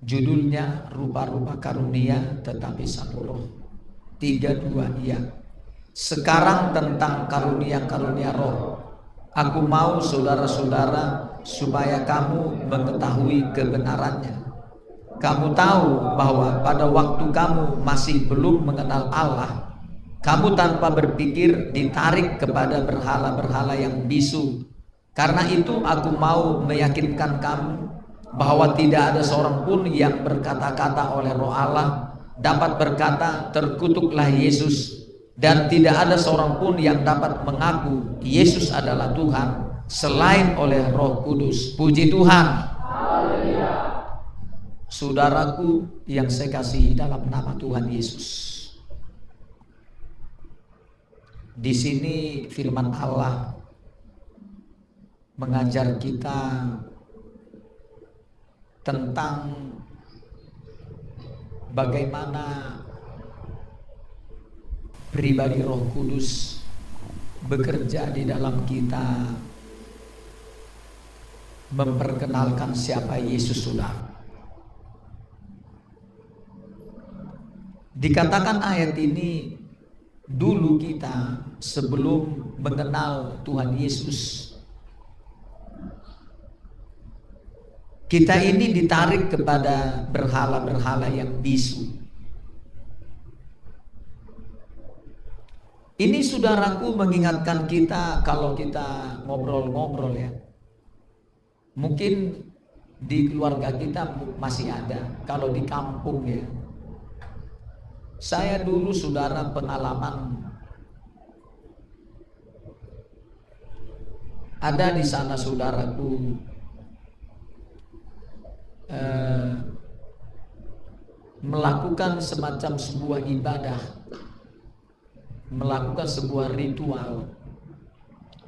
Judulnya rupa-rupa karunia tetapi satu roh. 3-2 iya. Sekarang tentang karunia-karunia roh. Aku mau saudara-saudara supaya kamu mengetahui kebenarannya. Kamu tahu bahwa pada waktu kamu masih belum mengenal Allah, kamu tanpa berpikir ditarik kepada berhala-berhala yang bisu. Karena itu aku mau meyakinkan kamu bahwa tidak ada seorang pun yang berkata-kata oleh Roh Allah dapat berkata terkutuklah Yesus, dan tidak ada seorang pun yang dapat mengaku Yesus adalah Tuhan selain oleh Roh Kudus. Puji Tuhan. Saudaraku yang saya kasihi dalam nama Tuhan Yesus, di sini firman Allah mengajar kita tentang bagaimana pribadi Roh Kudus bekerja di dalam kita, memperkenalkan siapa Yesus, saudara. Dikatakan ayat ini, dulu kita sebelum mengenal Tuhan Yesus, kita ini ditarik kepada berhala-berhala yang bisu. Ini saudaraku mengingatkan kita kalau kita ngobrol-ngobrol ya. Mungkin di keluarga kita masih ada, kalau di kampung ya. Saya dulu saudara pengalaman ada di sana saudaraku, melakukan semacam sebuah ibadah, melakukan sebuah ritual.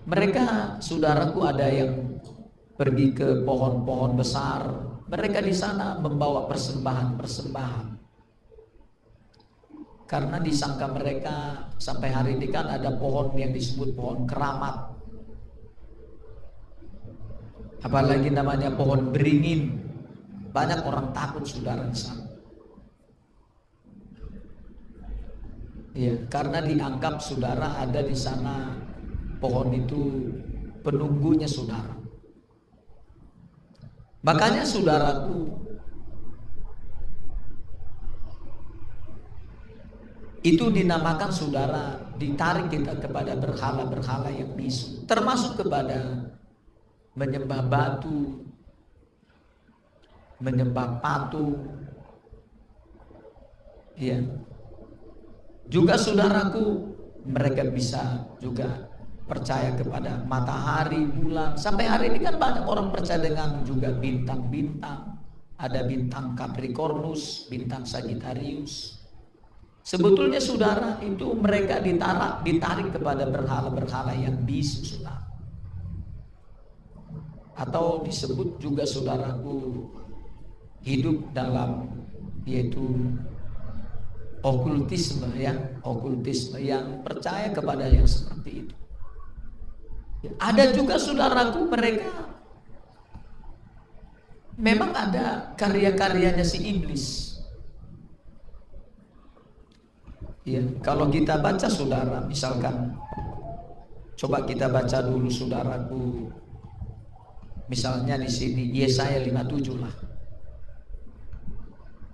Mereka saudaraku ada yang pergi ke pohon-pohon besar. Mereka di sana membawa persembahan-persembahan. Karena disangka mereka sampai hari ini kan ada pohon yang disebut pohon keramat. Apalagi namanya pohon beringin. Banyak orang takut saudara di sana. Ya, karena dianggap saudara ada di sana pohon itu penunggunya saudara. Makanya saudaraku, itu dinamakan saudara, ditarik kita kepada berhala-berhala yang bisu, termasuk kepada menyembah batu, menyembah patung, ya. Juga saudaraku, mereka bisa juga percaya kepada matahari, bulan. Sampai hari ini kan banyak orang percaya dengan juga bintang-bintang. Ada bintang Capricornus, bintang Sagittarius. Sebetulnya saudara itu mereka ditarik kepada berhala-berhala yang bisu, saudara. Atau disebut juga saudaraku hidup dalam yaitu okultisme ya, okultisme yang percaya kepada yang seperti itu. Ada juga saudaraku mereka memang ada karya-karyanya si iblis. Ya, kalau kita baca saudara, misalkan coba kita baca dulu saudaraku, misalnya di sini Yesaya 57 lah.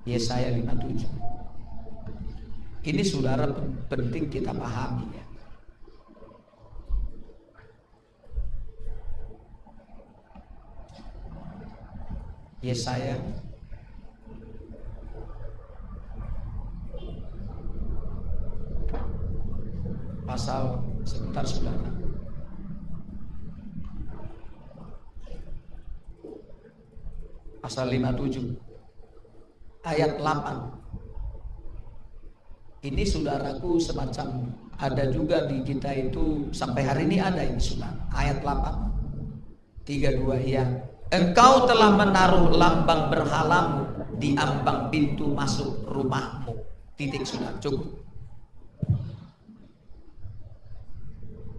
Yesaya 57. Ini saudara penting kita pahami ya. Yesaya pasal, sebentar saudara, pasal 57 ayat 8. Ini saudaraku semacam ada juga di kita itu sampai hari ini ada ini saudara. Ayat 8 32 ya. Engkau telah menaruh lambang berhalamu di ambang pintu masuk rumahmu. Titik saudara, cukup.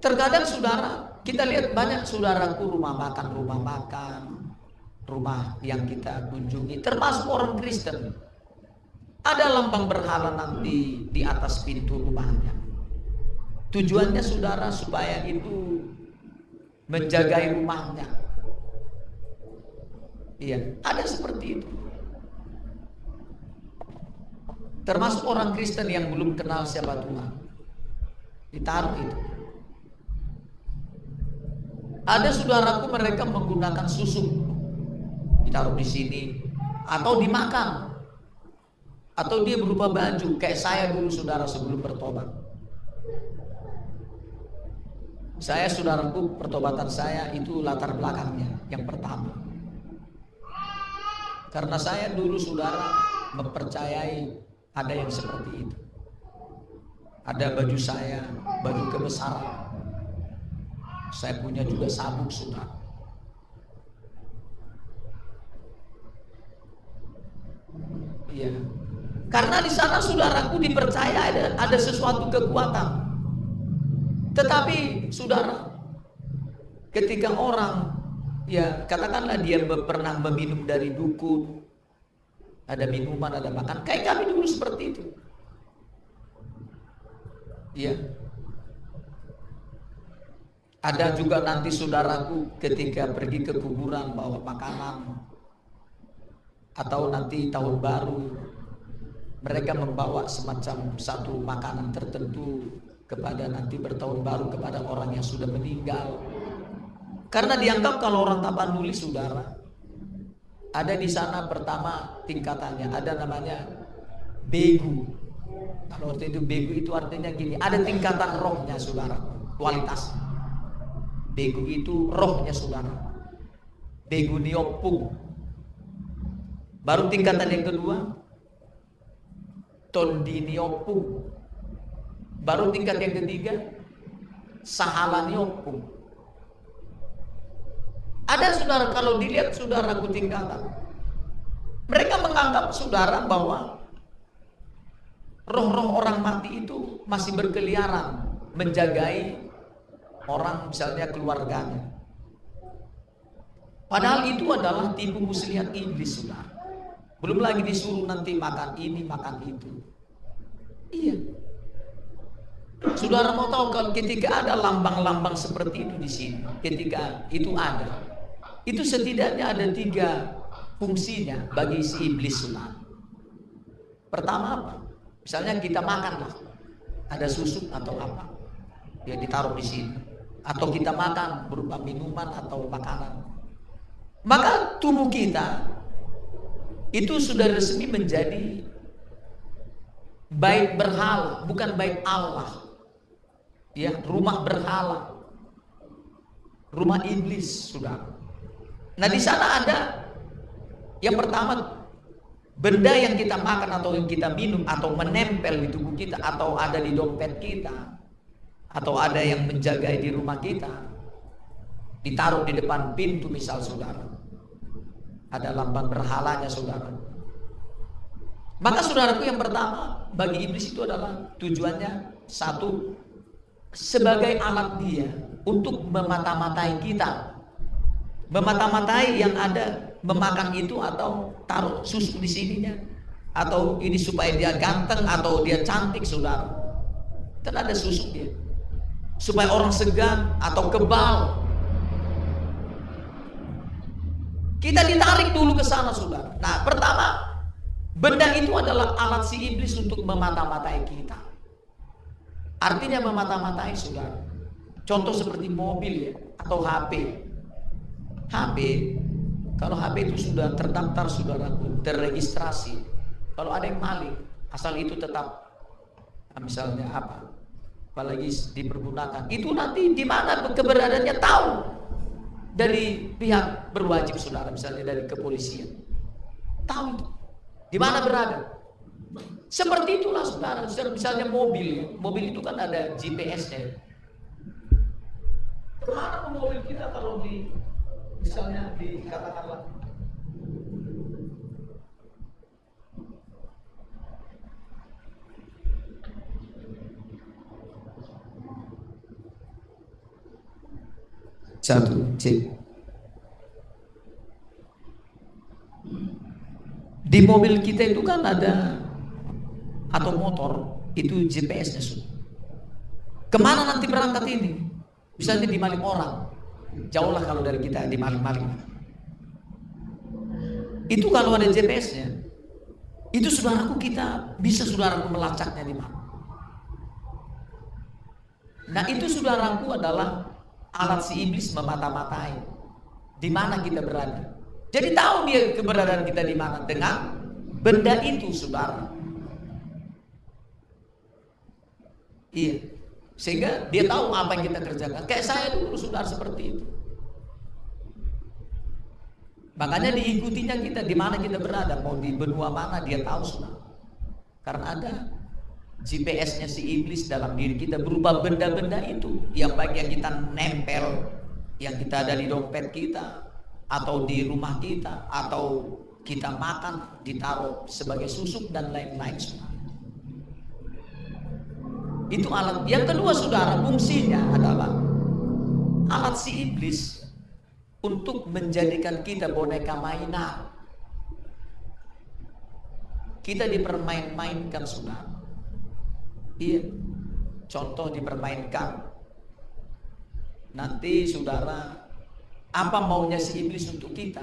Terkadang saudara, kita lihat banyak saudaraku rumah makan, rumah yang kita kunjungi, termasuk orang Kristen, ada lambang berhala nanti di atas pintu rumahnya. Tujuannya saudara supaya itu menjagai rumahnya. Iya, ada seperti itu. Termasuk orang Kristen yang belum kenal siapa Tuhan, ditaruh itu. Ada saudaraku mereka menggunakan susuk, ditaruh di sini, atau dimakan, atau dia berupa baju kayak saya dulu saudara sebelum bertobat. Saya saudaraku, pertobatan saya itu latar belakangnya yang pertama, karena saya dulu saudara mempercayai ada yang seperti itu. Ada baju saya, baju kebesaran. Saya punya juga sabuk saudara. Iya. Karena di sana saudaraku dipercaya ada sesuatu kekuatan. Tetapi saudara, ketika orang, ya katakanlah dia pernah meminum dari dukun, ada minuman, ada makan, kayak kami dulu seperti itu. Iya. Ada juga nanti saudaraku ketika pergi ke kuburan bawa makanan, atau nanti tahun baru mereka membawa semacam satu makanan tertentu kepada nanti bertahun baru kepada orang yang sudah meninggal. Karena dianggap kalau orang Tapanuli saudara, ada di sana pertama tingkatannya, ada namanya begu. Kalau waktu itu begu itu artinya gini, ada tingkatan rohnya saudara, kualitas. Begu itu rohnya saudara. Begu niopung. Baru tingkatan yang kedua, tondi niopung. Baru tingkat yang ketiga, sahala niopung. Ada saudara, kalau dilihat saudaraku tingkatan, mereka menganggap saudara bahwa roh-roh orang mati itu masih berkeliaran menjagai orang, misalnya keluarganya. Padahal itu adalah tipu muslihat iblis saudara. Belum lagi disuruh nanti makan ini, makan itu. Iya. Saudara mau tahu kalau ketika ada lambang-lambang seperti itu di sini, ketika itu ada, itu setidaknya ada 3 fungsinya bagi si iblis saudara. Pertama apa? Misalnya kita makan lah, ada susuk atau apa, dia ditaruh di sini. Atau kita makan berupa minuman atau makanan, maka tubuh kita itu sudah resmi menjadi bait berhala, bukan bait Allah. Ya, rumah berhala, rumah iblis, saudara. Nah, di sana ada yang pertama, benda yang kita makan atau yang kita minum atau menempel di tubuh kita atau ada di dompet kita, atau ada yang menjaga di rumah kita, ditaruh di depan pintu misal saudara, ada lambang berhalanya saudara. Maka saudaraku, yang pertama bagi iblis itu adalah tujuannya satu, sebagai alat dia untuk memata-matai kita, memata-matai yang ada memakan itu atau taruh susu di sininya, atau ini supaya dia ganteng atau dia cantik saudara. Kan ada susu dia, supaya orang segan atau kebal. Kita ditarik dulu ke sana saudara. Nah, pertama, benda itu adalah alat si iblis untuk memata-matai kita. Artinya memata-matai saudara. Contoh seperti mobil ya, atau HP. HP, kalau HP itu sudah terdaftar saudaraku, terregistrasi. Kalau ada yang maling, asal itu tetap, misalnya apa, apalagi dipergunakan, itu nanti di mana keberadaannya tahu dari pihak berwajib saudara, misalnya dari kepolisian, tahu itu di mana berada. Seperti itulah saudara, misalnya mobil itu kan ada GPS-nya. Kemana mobil kita kalau misalnya dikatakanlah satu cek. Di mobil kita itu kan ada, atau motor itu GPS-nya sudah. Kemana nanti berangkat ini? Misalnya dimaling orang, jauh lah kalau dari kita dimaling-maling. Itu kalau ada GPS-nya, itu saudaraku kita bisa saudaraku melacaknya di mana. Nah itu saudaraku adalah alat si iblis memata-matai di mana kita berada. Jadi tahu dia keberadaan kita di mana dengan benda itu, saudara. Iya, sehingga dia tahu apa yang kita kerjakan. Kayak saya dulu, saudara, seperti itu. Makanya diikutinya kita di mana kita berada, mau di benua mana dia tahu, saudara. Karena ada GPS-nya si iblis dalam diri kita berupa benda-benda itu, yang baik yang kita nempel, yang kita ada di dompet kita, atau di rumah kita, atau kita makan ditaruh sebagai susuk dan lain-lain, saudara. Itu alat. Yang kedua, saudara, fungsinya adalah alat si iblis untuk menjadikan kita boneka mainan. Kita dipermain-mainkan, saudara. Iya, contoh dipermainkan. Nanti saudara, apa maunya si iblis untuk kita?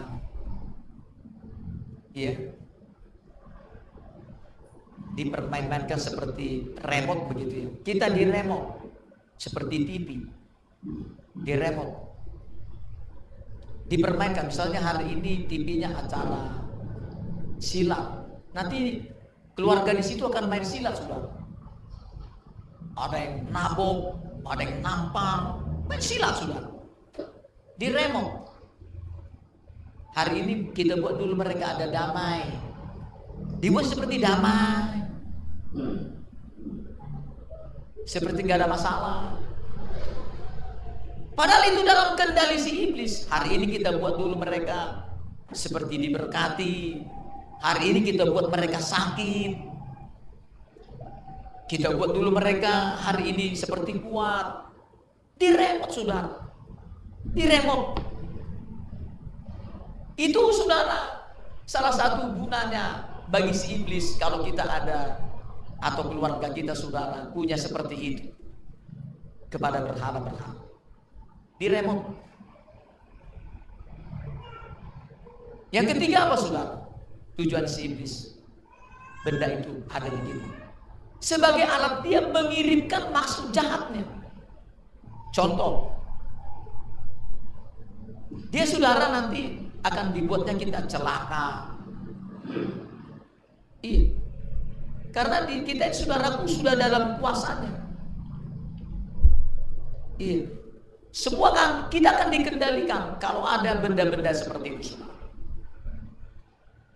Iya, dipermain-mainkan seperti remote begitu ya. Kita di remote seperti TV, di remote dipermainkan. Misalnya hari ini TV-nya acara silat, nanti keluarga di situ akan main silat, saudara. Ada yang nabok, ada yang nampar, main silat, saudara, di remote. Hari ini kita buat dulu mereka ada damai, dibuat seperti damai, seperti nggak ada masalah. Padahal itu dalam kendali si iblis. Hari ini kita buat dulu mereka seperti diberkati. Hari ini kita buat mereka sakit. Kita buat dulu mereka hari ini seperti kuat. Di remote, saudara. Di remote. Itu, saudara, salah satu gunanya bagi si iblis kalau kita ada atau keluarga kita, saudara, punya seperti itu kepada berhala-berhala. Di remote. Yang ketiga apa, saudara? Tujuan si iblis, benda itu ada di kita sebagai alat dia mengirimkan maksud jahatnya. Contoh, dia, saudara, nanti akan dibuatnya kita celaka. Iya, karena di kita, saudaraku, sudah dalam kuasanya. Iya, semua kan kita akan dikendalikan kalau ada benda-benda seperti itu, saudara.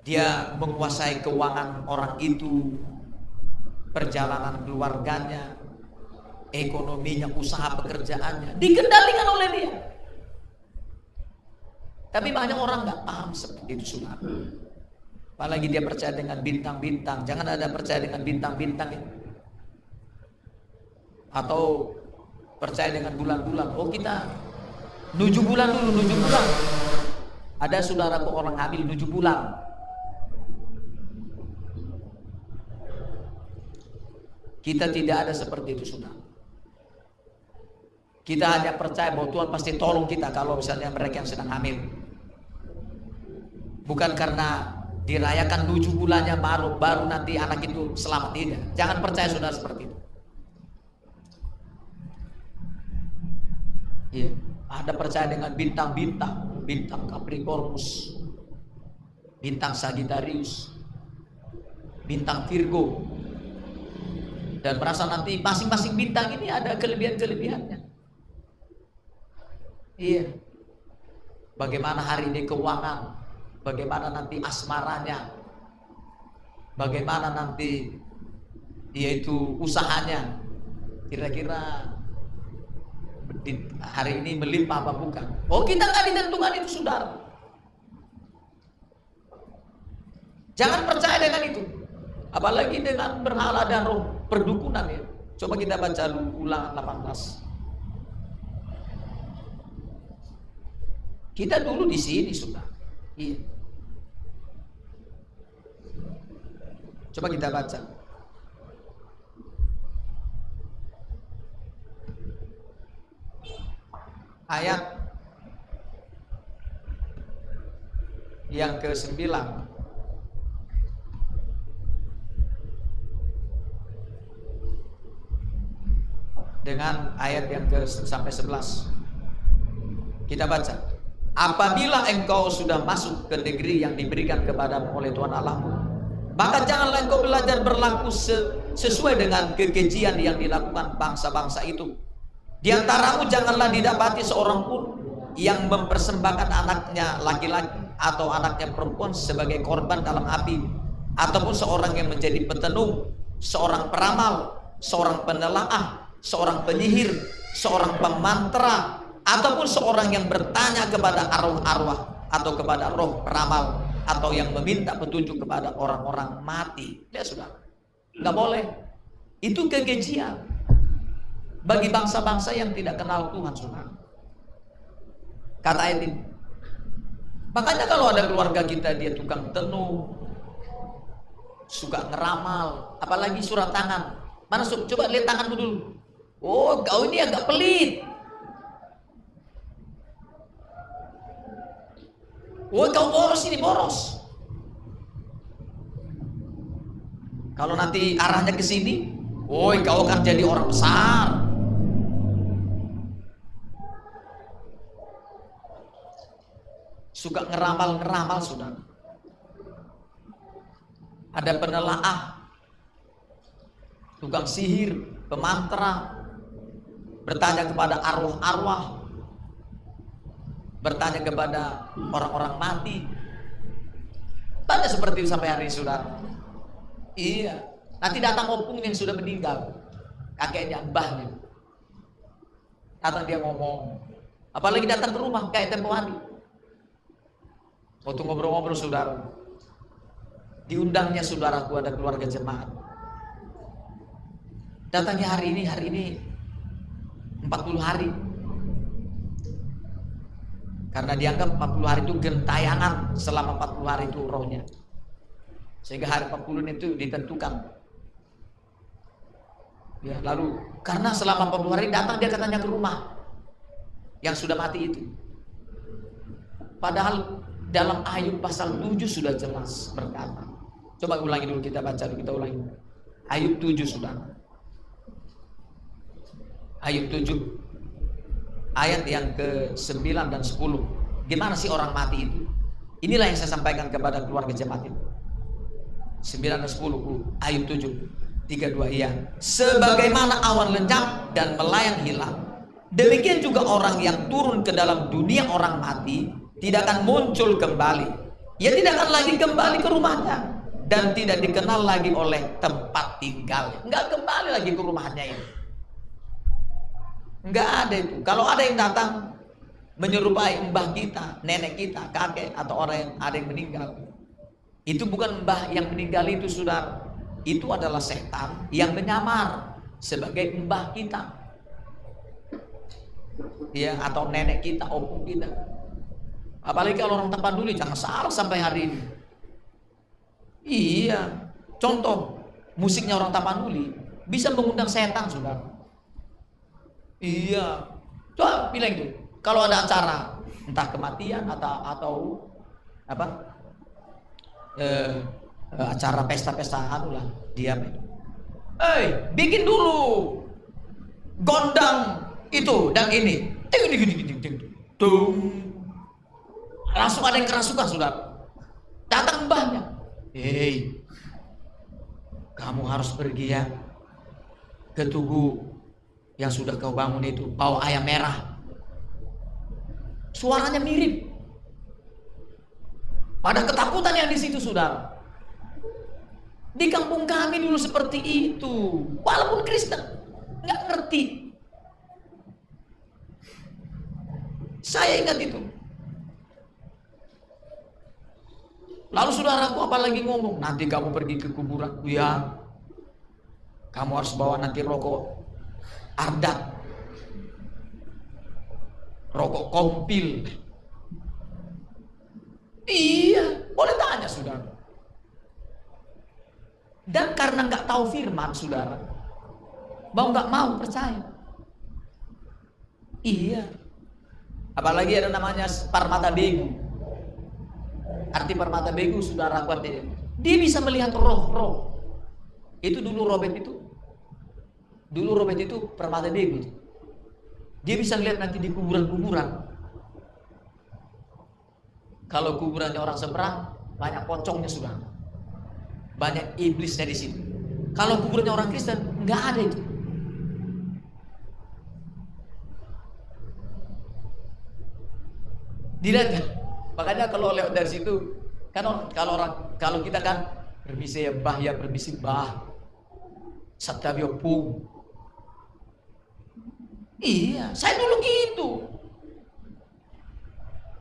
Dia menguasai keuangan orang itu, perjalanan keluarganya, ekonominya, usaha pekerjaannya, dikendalikan oleh dia. Tapi banyak orang nggak paham seperti itu, saudara. Apalagi dia percaya dengan bintang-bintang. Jangan ada percaya dengan bintang-bintang itu. Atau percaya dengan bulan-bulan. Oh, kita 7 bulan dulu, 7 bulan. Ada saudaraku orang hamil 7 bulan. Kita tidak ada seperti itu, saudara. Kita hanya percaya bahwa Tuhan pasti tolong kita kalau misalnya mereka yang sedang hamil. Bukan karena dirayakan 7 bulannya baru nanti anak itu selamat, tidak. Jangan percaya, saudara, seperti itu. Iya, ada percaya dengan bintang-bintang, bintang Capricornus, bintang Sagittarius, bintang Virgo, dan merasa nanti masing-masing bintang ini ada kelebihan-kelebihannya. Iya, bagaimana hari ini keuangan, bagaimana nanti asmaranya, bagaimana nanti yaitu usahanya, kira-kira hari ini melimpah apa bukan. Oh, kita nggak ditentukan itu, saudara. Jangan percaya dengan itu, apalagi dengan berhala dan roh perdukunan ya. Coba kita baca Ulangan 18. Kita dulu di sini, saudara. Iya. Coba kita baca. Ayat yang ke-9 dengan ayat yang sampai 11. Kita baca. Apabila engkau sudah masuk ke negeri yang diberikan kepadamu oleh Tuhan Allahmu, maka janganlah engkau belajar berlaku sesuai dengan kekejian yang dilakukan bangsa-bangsa itu. Di antaramu janganlah didapati seorang pun yang mempersembahkan anaknya laki-laki atau anaknya perempuan sebagai korban dalam api, ataupun seorang yang menjadi petenung, seorang peramal, seorang penelaah, seorang penyihir, seorang pemantra, ataupun seorang yang bertanya kepada arwah-arwah atau kepada roh peramal, atau yang meminta petunjuk kepada orang-orang mati. Ya sudah, nggak boleh. Itu kekejian bagi bangsa-bangsa yang tidak kenal Tuhan, saudara. Kata ayat ini. Makanya kalau ada keluarga kita dia tukang tenung, suka ngeramal, apalagi surat tangan. Mana coba lihat tanganmu dulu. Oh, kau ini agak pelit. Oh, kau boros ini, boros. Kalau nanti arahnya ke sini, oh, kau akan jadi orang besar. Suka ngeramal-ngeramal, saudara. Ada penelaah, tukang sihir, pemantra, bertanya kepada arwah-arwah, bertanya kepada orang-orang mati. Tanya seperti itu sampai hari ini, saudara. Iya, nanti datang opung yang sudah meninggal, kakeknya, mbahnya, datang dia ngomong, apalagi datang ke rumah kayak tempo hari. Waktu ngobrol-ngobrol, saudara, diundangnya saudaraku ada keluarga jemaat, datangnya hari ini 40 hari, karena dianggap 40 hari itu gentayangan, selama 40 hari itu rohnya, sehingga hari 40 itu ditentukan. Ya, lalu karena selama 40 hari datang dia katanya ke rumah yang sudah mati itu, padahal dalam Ayub pasal 7 sudah jelas berkata. Coba ulangi dulu, kita baca dulu, kita ulangi. Ayub 7, saudara. Ayub 7 ayat yang ke-9 dan 10. Gimana sih orang mati itu? Inilah yang saya sampaikan kepada keluarga jemaat itu. 9 dan 10. Ayub 7 3-2. Iya. Sebagaimana awan lenyap dan melayang hilang, demikian juga orang yang turun ke dalam dunia orang mati tidak akan muncul kembali. Ia tidak akan lagi kembali ke rumahnya dan tidak dikenal lagi oleh tempat tinggalnya. Enggak kembali lagi ke rumahnya ini. Enggak ada itu. Kalau ada yang datang menyerupai mbah kita, nenek kita, kakek, atau orang yang ada yang meninggal, itu bukan mbah yang meninggal itu, saudara. Itu adalah setan yang menyamar sebagai mbah kita, ya, atau nenek kita, opung kita. Apalagi kalau orang Tapanuli, jangan salah sampai hari ini. Iya, contoh musiknya orang Tapanuli bisa mengundang setan, saudara. Iya, coba bilang itu. Kalau ada acara entah kematian atau apa, acara pesta-pesta lah, dia bikin dulu gondang itu dan ini, langsung ada yang kerasukan, saudara. Datang mbahnya, kamu harus pergi ya ke tugu yang sudah kau bangun itu, bawa ayam merah. Suaranya mirip. Pada ketakutan yang di situ, saudara. Di kampung kami dulu seperti itu, walaupun Kristen, nggak ngerti. Saya ingat itu. Lalu saudaraku apalagi ngomong, nanti kamu pergi ke kuburan, ya, kamu harus bawa nanti rokok ardat, rokok kompil. Iya, boleh tanya, saudara. Dan karena nggak tahu firman, saudara, mau nggak mau percaya. Iya. Apalagi ada namanya permata begu. Arti permata begu, saudara, dia bisa melihat roh-roh. Itu dulu Robert itu permata begu. Dia bisa lihat nanti di kuburan-kuburan. Kalau kuburannya orang seberang, banyak pocongnya, sudah. Banyak iblisnya di situ. Kalau kuburannya orang Kristen, nggak ada itu. Dilihat kan? Makanya kalau lewat dari situ, kan kalau kita kan permisi bah, Satavio Pung. Iya, saya dulu gitu.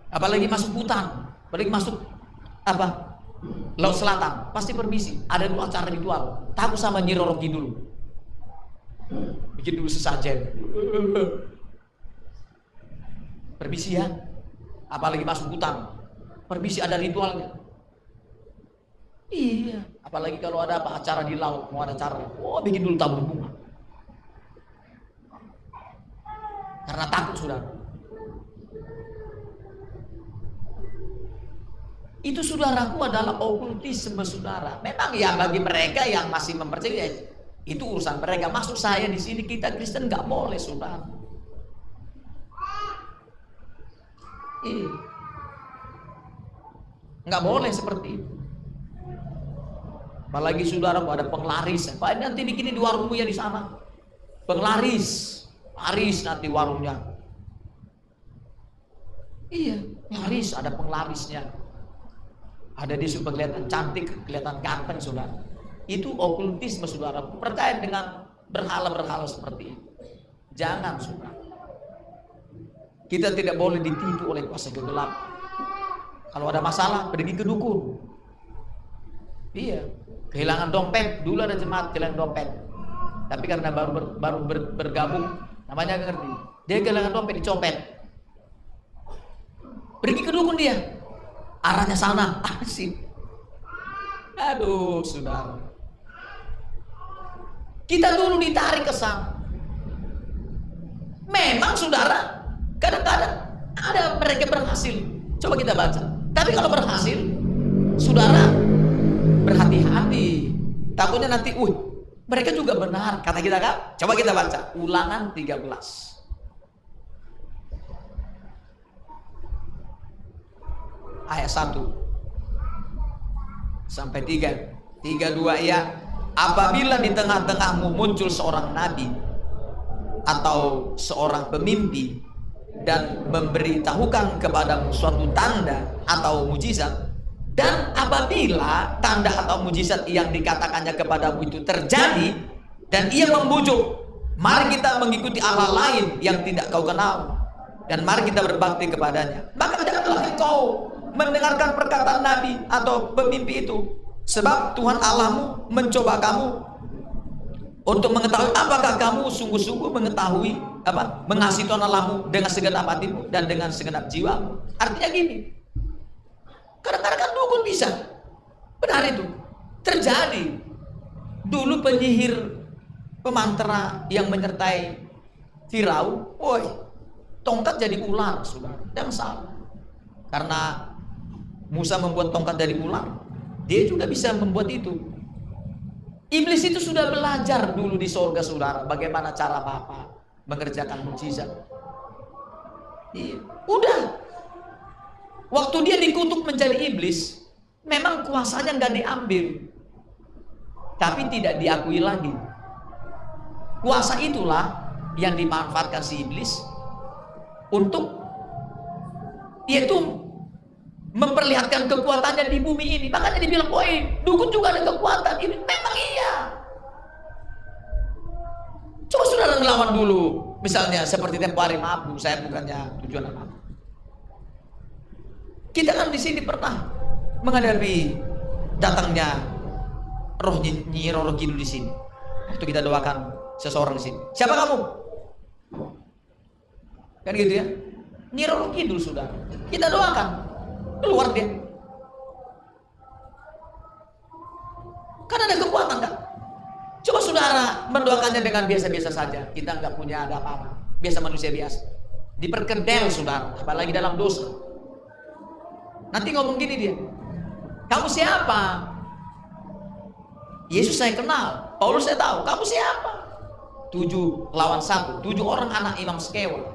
Apalagi masuk hutan, apalagi masuk Laut Selatan, pasti permisi. Ada dulu acara ritual. Takut sama Nyi Roro Kidul. Bikin dulu sesajen. Permisi ya. Apalagi masuk hutan, permisi, ada ritualnya. Iya. Apalagi kalau ada acara di laut, mau ada acara, bikin dulu tabur bunga. Karena takut, saudara. Itu, saudaraku, adalah okultisme, saudara. Memang ya bagi mereka yang masih mempercayai, itu urusan mereka. Maksud saya di sini kita Kristen nggak boleh, saudara. Nggak boleh seperti itu. Apalagi, saudara, ada penglaris. Nanti bikin di warungmu ya di sana. Penglaris, laris nanti warungnya. Iya, laris, ada penglarisnya. Ada di super kelihatan cantik, kelihatan ganteng, saudara. Itu okultisme, saudara. Percaya dengan berhala-berhala seperti itu. Jangan, saudara. Kita tidak boleh ditipu oleh kuasa kegelapan. Kalau ada masalah, pergi ke dukun. Iya, kehilangan dompet. Dulu ada jemaat kehilangan dompet. Tapi karena baru bergabung, namanya gak ngerti. Dia kehilangan dompet, dicopet. Pergi ke dukun dia. Arahnya sana, asik. Aduh, saudara. Kita dulu ditarik ke sana. Memang, saudara, kadang-kadang ada mereka berhasil. Coba kita baca. Tapi kalau berhasil, saudara, berhati-hati. Takutnya nanti, mereka juga benar, kata kita kan? Coba kita baca Ulangan 13. Ayat 1 sampai 3. 3:2 ya. Apabila di tengah-tengahmu muncul seorang nabi atau seorang pemimpi dan memberitahukan kepadamu suatu tanda atau mujizat, dan apabila tanda atau mujizat yang dikatakannya kepadamu itu terjadi, dan ia membujuk, mari kita mengikuti Allah lain yang tidak kau kenal, dan mari kita berbakti kepadanya, maka janganlah engkau mendengarkan perkataan nabi atau pemimpi itu, sebab Tuhan Allahmu mencoba kamu untuk mengetahui apakah kamu sungguh-sungguh mengetahui mengasihi Tuhan Allahmu dengan segenap hatimu dan dengan segenap jiwa. Artinya gini, kadang-kadang kan dukun bisa. Benar itu terjadi. Dulu penyihir, pemantra yang menyertai Firaun, tongkat jadi ular, saudara. Dan salah. Karena Musa membuat tongkat dari ular, dia juga bisa membuat itu. Iblis itu sudah belajar dulu di surga, saudara, bagaimana cara Bapa mengerjakan mukjizat. Iya. Udah. Waktu dia dikutuk menjadi iblis, memang kuasanya nggak diambil, tapi tidak diakui lagi. Kuasa itulah yang dimanfaatkan si iblis untuk yaitu memperlihatkan kekuatannya di bumi ini. Makanya dibilang, dukun juga ada kekuatan. Ini memang iya. Coba saudara ngelawan dulu. Misalnya seperti tempo hari, maaf Bu, saya bukannya tujuan apa. Kita kan di sini pernah menghadapi datangnya roh Nyi Roro Kidul di sini. Waktu kita doakan seseorang di sini. Siapa kamu? Kan gitu ya. Nyi Roro Kidul, sudah. Kita doakan. Keluar dia. Kan ada kekuatan mendoakannya dengan biasa-biasa saja. Kita nggak punya ada apa-apa. Biasa manusia biasa. Diperkedel saudara, apalagi dalam dosa. Nanti ngomong gini dia, kamu siapa? Yesus saya kenal, Paulus saya tahu. Kamu siapa? 7 lawan 1, 7 orang anak imam Skewa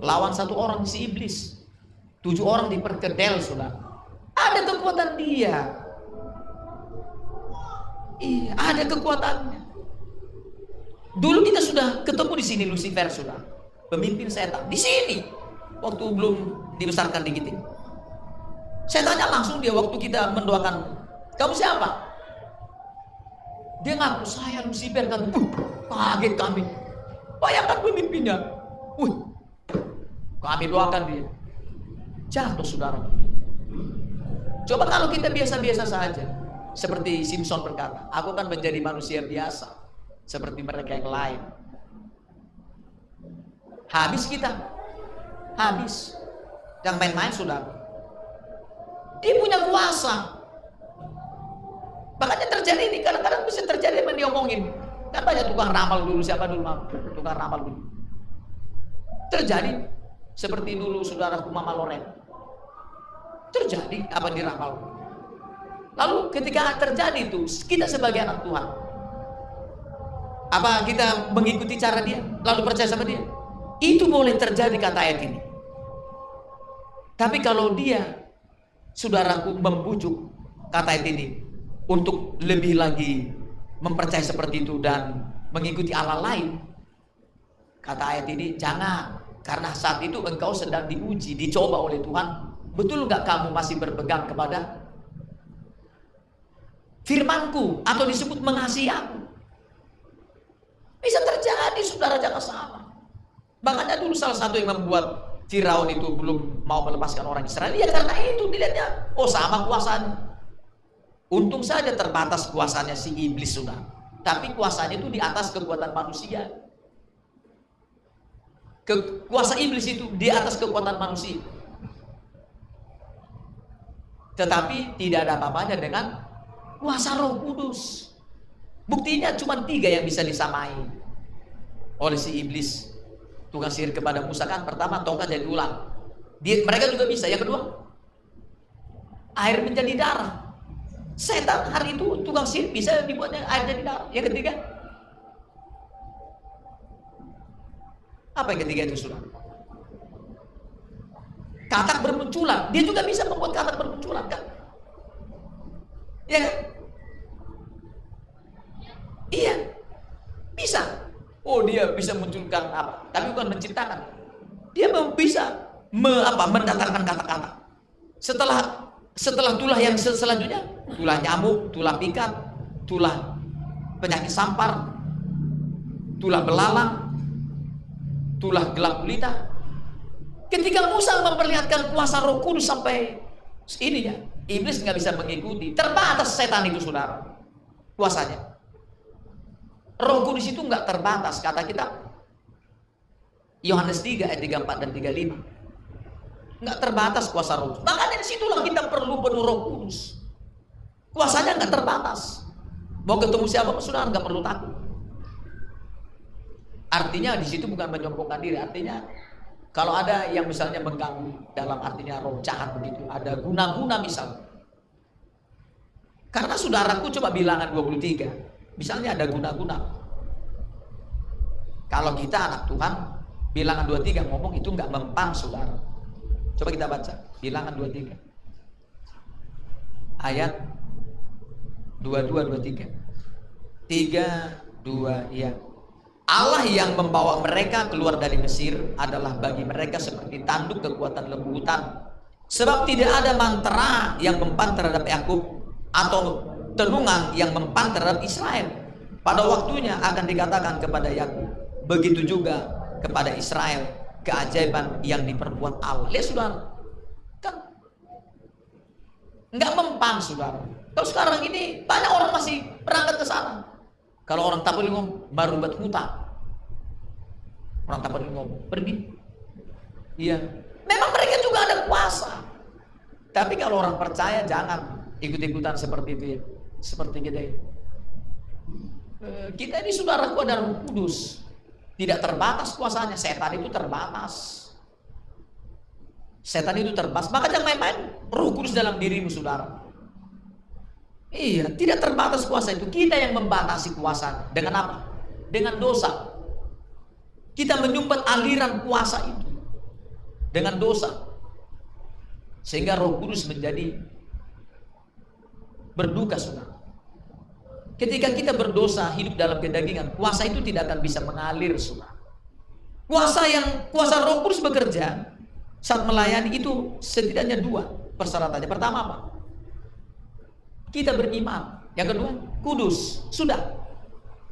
lawan 1 orang si iblis. 7 orang diperkedel saudara. Ada kekuatan dia. Iya, ada kekuatannya. Dulu kita sudah ketemu di sini Lucifer sudah, pemimpin setan di sini waktu belum dibesarkan di kita. Saya tanya langsung dia waktu kita mendoakan, kamu siapa? Dia ngaku saya Lucifer kan. Kaget kami. Bayangkan pemimpinnya. Kami doakan dia. Jatuh saudara. Coba kalau kita biasa-biasa saja, seperti Simpson berkata, aku akan menjadi manusia biasa seperti mereka yang lain. Habis kita. Habis. Yang main-main saudara. Dia punya kuasa. Makanya terjadi ini, kadang-kadang bisa terjadi yang diomongin. Kan banyak tukang ramal dulu, siapa dulu tukang ramal dulu. Terjadi seperti dulu saudaraku Mama Loren. Terjadi apa diramal. Lalu ketika terjadi itu, kita sebagai anak Tuhan, apa kita mengikuti cara dia, lalu percaya sama dia? Itu boleh terjadi kata ayat ini. Tapi kalau dia, saudaraku, membujuk kata ayat ini untuk lebih lagi mempercayai seperti itu dan mengikuti Allah lain, kata ayat ini jangan, karena saat itu engkau sedang diuji, dicoba oleh Tuhan. Betul gak kamu masih berpegang kepada firmanku atau disebut mengasihi aku? Bisa terjadi saudara, jangan salah. Makanya dulu salah satu yang membuat Firaun itu belum mau melepaskan orang Israel, ya karena itu dilihatnya, oh sama kuasanya. Untung saja terbatas kuasanya si iblis sudah, tapi kuasanya itu di atas kekuatan manusia. Kuasa iblis itu di atas kekuatan manusia. Tetapi tidak ada apa-apanya dengan kuasa Roh Kudus. Buktinya cuma 3 yang bisa disamai oleh si iblis. Tukang sihir kepada Musa kan, pertama tongkat jadi ulang. Mereka juga bisa. Yang kedua, air menjadi darah. Setan hari itu tukang sihir bisa dibuatnya air jadi darah. Yang ketiga, apa yang ketiga itu sudah? Katak bermunculan. Dia juga bisa membuat katak bermunculan kan? Ya kan? Iya, bisa. Oh, dia bisa munculkan apa? Tapi bukan menciptakan. Dia bisa mendatangkan kata-kata. Setelah tulah yang selanjutnya, tulah nyamuk, tulah pikat, tulah penyakit sampar, tulah belalang, tulah gelap gulita. Ketika Musa memperlihatkan kuasa Roh Kudus sampai ini ya, iblis nggak bisa mengikuti. Terbatas setan itu saudara, kuasanya. Roh Kudus itu nggak terbatas, kata kita Yohanes 3 ayat 34 dan 35. Nggak terbatas kuasa Roh Kudus. Makanya disitulah kita perlu penuh Roh Kudus. Kuasanya nggak terbatas. Mau ketemu siapa saudara nggak perlu takut. Artinya di situ bukan menyombongkan diri. Artinya kalau ada yang misalnya mengganggu, dalam artinya roh jahat begitu, ada guna-guna misalnya. Karena saudaraku coba bilangan 23. Misalnya ada guna-guna. Kalau kita anak Tuhan, bilangan 23 ngomong itu nggak mempan saudara. Coba kita baca bilangan 23 ayat 22-23. 3-2 ya. Allah yang membawa mereka keluar dari Mesir adalah bagi mereka seperti tanduk kekuatan lembu hutan. Sebab tidak ada mantra yang mempan terhadap Yakub atau tenungan yang mempan terhadap Israel. Pada waktunya akan dikatakan kepada Yakub, begitu juga kepada Israel, keajaiban yang diperbuat Allah. Lihat saudara, kan nggak mempan saudara. Kalau sekarang ini banyak orang masih berangkat ke sana. Kalau orang Tapanuli ngomong baru buat hutang, orang Tapanuli ngomong pergi. Iya, memang mereka juga ada kuasa. Tapi kalau orang percaya jangan ikut-ikutan seperti itu ya, seperti kita ini. Kita ini saudaraku ada Roh Kudus. Tidak terbatas kuasanya. Setan itu terbatas. Setan itu terbatas. Maka jangan main-main Roh Kudus dalam dirimu, saudara. Iya, tidak terbatas kuasa itu. Kita yang membatasi kuasa. Dengan apa? Dengan dosa. Kita menyumbat aliran kuasa itu dengan dosa. Sehingga Roh Kudus menjadi berduka, saudara. Ketika kita berdosa, hidup dalam kedagingan, kuasa itu tidak akan bisa mengalir, saudara. Kuasa Roh Kudus bekerja saat melayani itu setidaknya dua persyaratannya. Pertama apa? Kita beriman. Yang kedua, kudus. Sudah.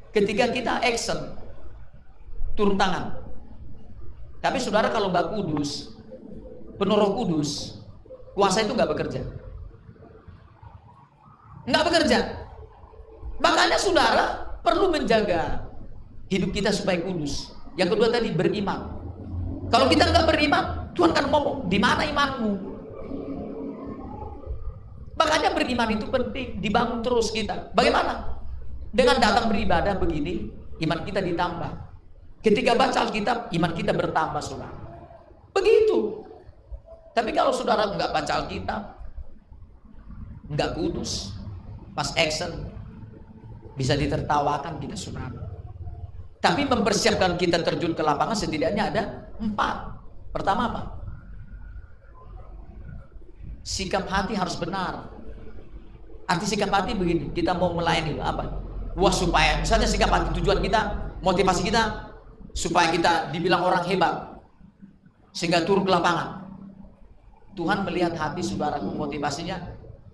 Ketika kita action, turun tangan. Tapi saudara kalau nggak kudus, penuh Roh Kudus, kuasa itu nggak bekerja. Nggak bekerja. Makanya saudara perlu menjaga hidup kita supaya kudus. Yang kedua tadi beriman. Kalau kita nggak beriman, Tuhan akan ngomong, di mana imanmu? Makanya beriman itu penting, dibangun terus kita. Bagaimana? Dengan datang beribadah begini, iman kita ditambah. Ketika baca Alkitab, iman kita bertambah, saudara. Begitu. Tapi kalau saudara nggak baca Alkitab, nggak kudus, pas action, bisa ditertawakan kita, saudara. Tapi mempersiapkan kita terjun ke lapangan setidaknya ada 4. Pertama apa? Sikap hati harus benar. Arti sikap hati begini, kita mau melayani apa? Wah, supaya misalnya sikap hati, tujuan kita, motivasi kita supaya kita dibilang orang hebat, sehingga turun ke lapangan. Tuhan melihat hati saudaraku, motivasinya.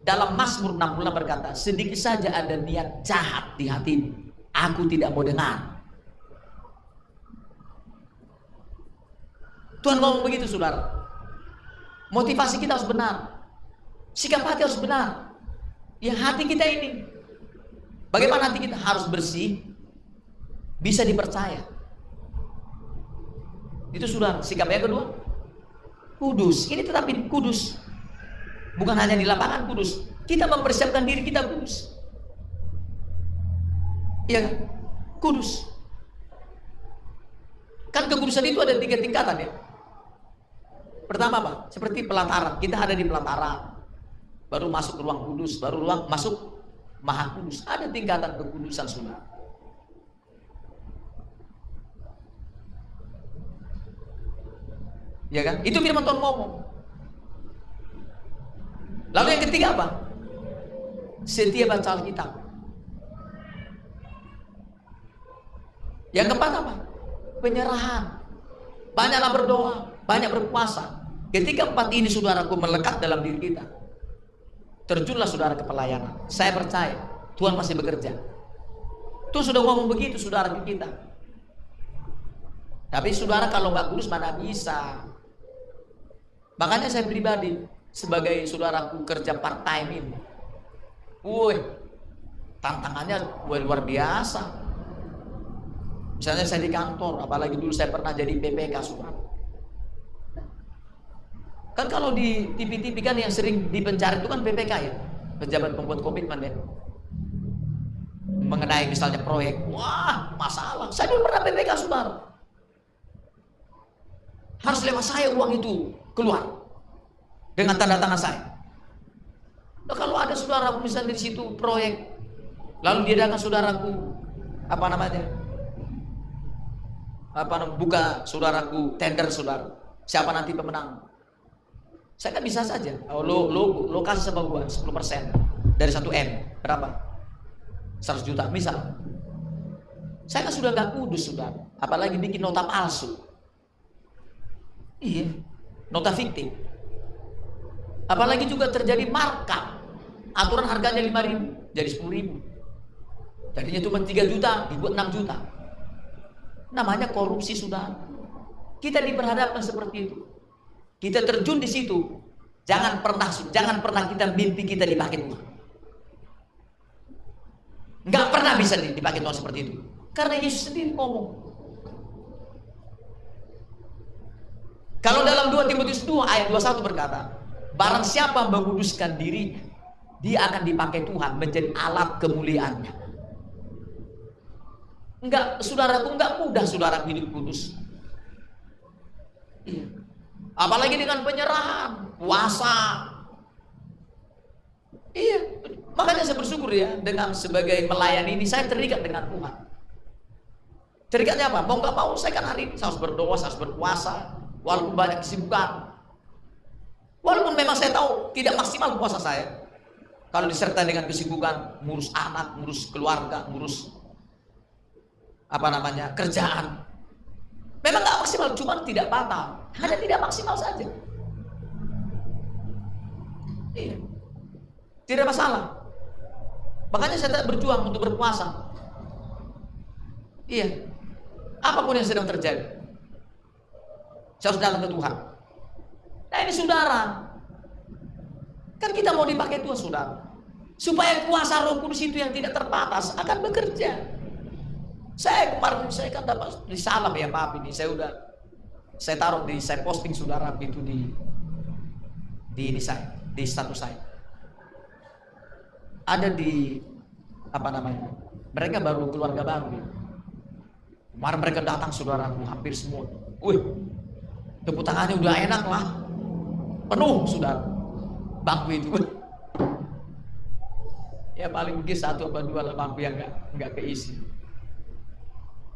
Dalam Mazmur 66 berkata, sedikit saja ada niat jahat di hatimu, aku tidak mau dengar. Tuhan ngomong begitu, saudara. Motivasi kita harus benar, sikap hati harus benar. Ya, hati kita ini, bagaimana hati kita harus bersih, bisa dipercaya. Itu saudara. Sikapnya kedua, kudus. Ini tetapi kudus, bukan hanya di lapangan kudus. Kita mempersiapkan diri kita kudus. Ya, kudus. Kan kekudusan itu ada 3 tingkatan ya. Pertama apa? Seperti pelataran. Kita ada di pelataran, baru masuk ke ruang kudus, baru masuk maha kudus. Ada tingkatan kekudusan, saudara. Ya kan? Itu firman Tuhan ngomong. Lalu yang ketiga apa? Setia baca Alkitab. Yang keempat apa? Penyerahan. Banyaklah berdoa, banyak berpuasa. Ketika 4 ini saudaraku melekat dalam diri kita, terjunlah saudara ke pelayanan. Saya percaya Tuhan masih bekerja. Tuhan sudah ngomong begitu saudara ke kita. Tapi saudara kalau nggak kudus mana bisa. Makanya saya pribadi sebagai saudaraku kerja part time ini, tantangannya luar biasa. Misalnya saya di kantor, apalagi dulu saya pernah jadi PPK, saudara. Kan kalau di TV-TV kan yang sering dipenjara itu kan PPK ya, pejabat pembuat komitmen ya. Mengenai misalnya proyek, wah masalah. Saya dulu pernah PPK, saudara. Harus lewat saya uang itu keluar dengan tanda tangan saya. Nah, kalau ada saudaraku misalnya di situ proyek, lalu diadakan saudaraku buka saudaraku tender, saudara, siapa nanti pemenang. Saya kan bisa saja, lo kasih sama gua 10% dari 1M, berapa? 100 juta misal. Saya kan sudah gak kudus, saudara. Apalagi bikin nota palsu. Iya, nota fiktif. Apalagi juga terjadi markup. Aturan harganya 5.000 jadi 10.000. Jadinya cuma 3 juta, dibuat 6 juta. Namanya korupsi, saudara. Kita diperhadapkan seperti itu. Kita terjun di situ. Jangan pernah kita mimpi kita dipakai Tuhan. Nggak pernah bisa dipakai Tuhan seperti itu. Karena Yesus sendiri ngomong. Kalau dalam 2 Timotius 2 ayat 21 berkata, barang siapa menguduskan dirinya, dia akan dipakai Tuhan menjadi alat kemuliaannya. Enggak, saudaraku, enggak mudah saudaraku hidup kudus. Iya. Apalagi dengan penyerahan, puasa. Iya, makanya saya bersyukur ya, dengan sebagai melayani ini saya terikat dengan Tuhan. Terikatnya apa? Mau nggak mau saya kan hari ini saya harus berdoa, saya harus berpuasa, walaupun banyak kesibukan. Walaupun memang saya tahu tidak maksimal puasa saya. Kalau disertai dengan kesibukan, ngurus anak, ngurus keluarga, ngurus kerjaan. Memang nggak maksimal, cuma tidak batal, hanya tidak maksimal saja. Iya, tidak masalah. Makanya saya tetap berjuang untuk berpuasa. Iya, apapun yang sedang terjadi, saya harus datang ke Tuhan. Nah ini saudara, kan kita mau dipakai Tuhan saudara, supaya kuasa Roh Kudus itu yang tidak terbatas akan bekerja. Saya kemarin saya kan dapat di salam ya, maaf ini saya taruh saya posting saudara itu di status saya. Ada di mereka baru keluarga baru. Kemarin mereka datang saudaraku hampir semua. Wih, tepuk tangannya udah enak lah, penuh saudara bangku itu. Ya paling mungkin 1 atau 2 bangku yang nggak keisi.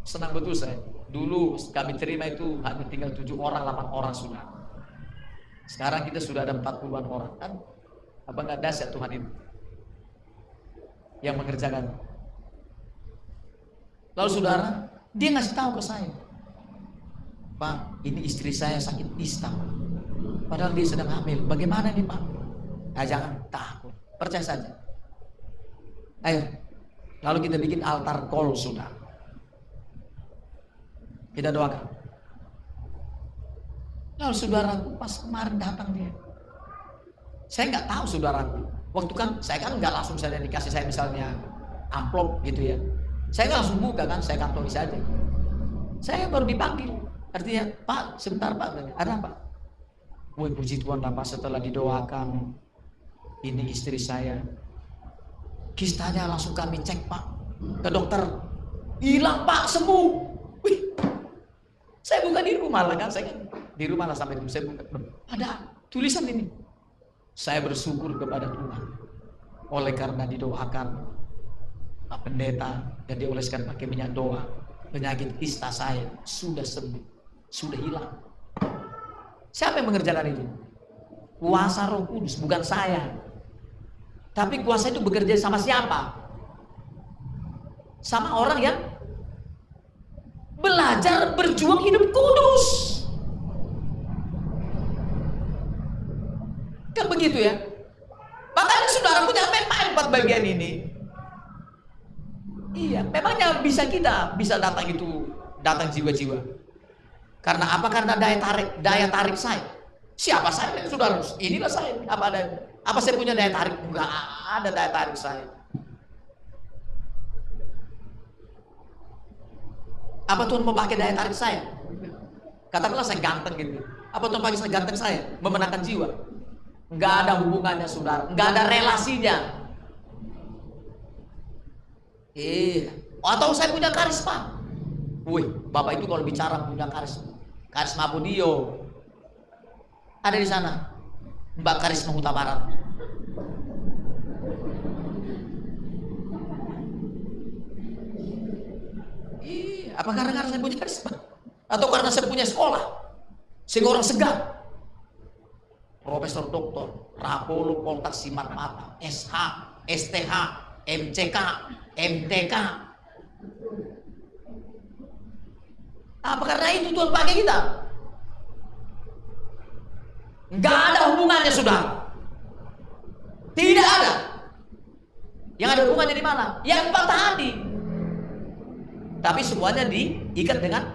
Senang betul saya. Dulu kami terima itu hanya tinggal 7 orang, 8 orang sudah. Sekarang kita sudah ada 40-an orang. Kan apa nggak dahsyat Tuhan itu yang mengerjakan. Lalu saudara, dia ngasih tahu ke saya, Pak, ini istri saya sakit kista, padahal dia sedang hamil. Bagaimana nih Pak? Jangan takut, percaya saja. Ayo, lalu kita bikin altar call saudara. Kita doakan. Lalu saudaraku pas kemarin datang dia, saya nggak tahu saudaraku. Waktu kan saya kan nggak langsung saya dikasih saya misalnya amplop gitu ya. Saya nggak langsung buka kan, saya kantongi saja. Saya baru dipanggil, artinya Pak sebentar Pak, ada Pak. Woi puji Tuhan Pak, setelah didoakan ini istri saya, kistanya langsung kami cek Pak ke dokter, hilang Pak, sembuh. Wih, saya buka di rumah lah kan, saya kan di rumah lah sampai itu saya buka, ada tulisan ini. Saya bersyukur kepada Tuhan oleh karena didoakan Pak Pendeta dan dioleskan pakai minyak doa, penyakit kista saya sudah sembuh, sudah hilang. Siapa yang mengerjakan itu? Kuasa Roh Kudus, bukan saya. Tapi kuasa itu bekerja sama siapa? Sama orang yang belajar berjuang hidup kudus. Kan begitu ya. Makanya saudara punya memang 4 bagian ini. Iya, memangnya bisa datang jiwa-jiwa. Karena apa? Karena daya tarik saya. Siapa saya? Saudara, inilah saya. Apa saya punya daya tarik? Enggak ada daya tarik saya. Apa Tuhan mau pakai daya tarik saya? Katakanlah saya ganteng gitu. Apa Tuhan pakai saya ganteng saya? Memenangkan jiwa? Enggak ada hubungannya saudara, enggak ada relasinya. Atau saya punya karisma. Wih, Bapak itu kalau bicara punya karisma Budio. Ada di sana Mbak Karisma Huta Barat. Apa karena saya punya karisma? Atau karena saya punya sekolah sehingga orang segan? Profesor Doktor Rapolo Poltak Simat Mata, SH, STH, MCK, MTK. Apa karena itu Tuhan pakai kita? Enggak ada hubungannya sudah. Tidak ada. Yang ada hubungannya di mana? Yang patah hati. Tapi semuanya diikat dengan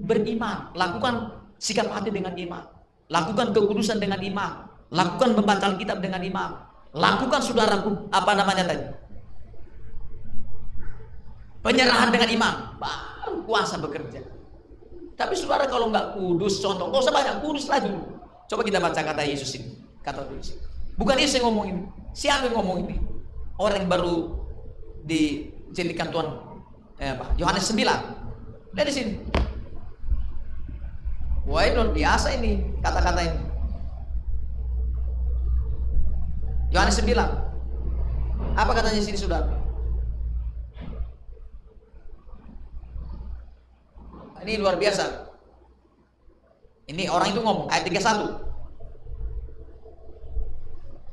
beriman. Lakukan sikap hati dengan iman. Lakukan kekudusan dengan iman. Lakukan pembacaan kitab dengan iman. Lakukan saudaraku penyerahan dengan iman. Baru kuasa bekerja. Tapi saudara kalau nggak kudus, contoh, nggak usah banyak, kudus lah dulu. Coba kita baca kata Yesus ini. Kata Yesus. Bukan Yesus yang ngomong ini. Siapa yang ngomong ini? Orang yang baru dijadikan Tuhan Yohanes 9. Lihat di sini. Wah, luar biasa ini kata-kata ini. Yohanes 9. Apa katanya di sini, Saudara? Ini luar biasa. Ini orang itu ngomong ayat 31.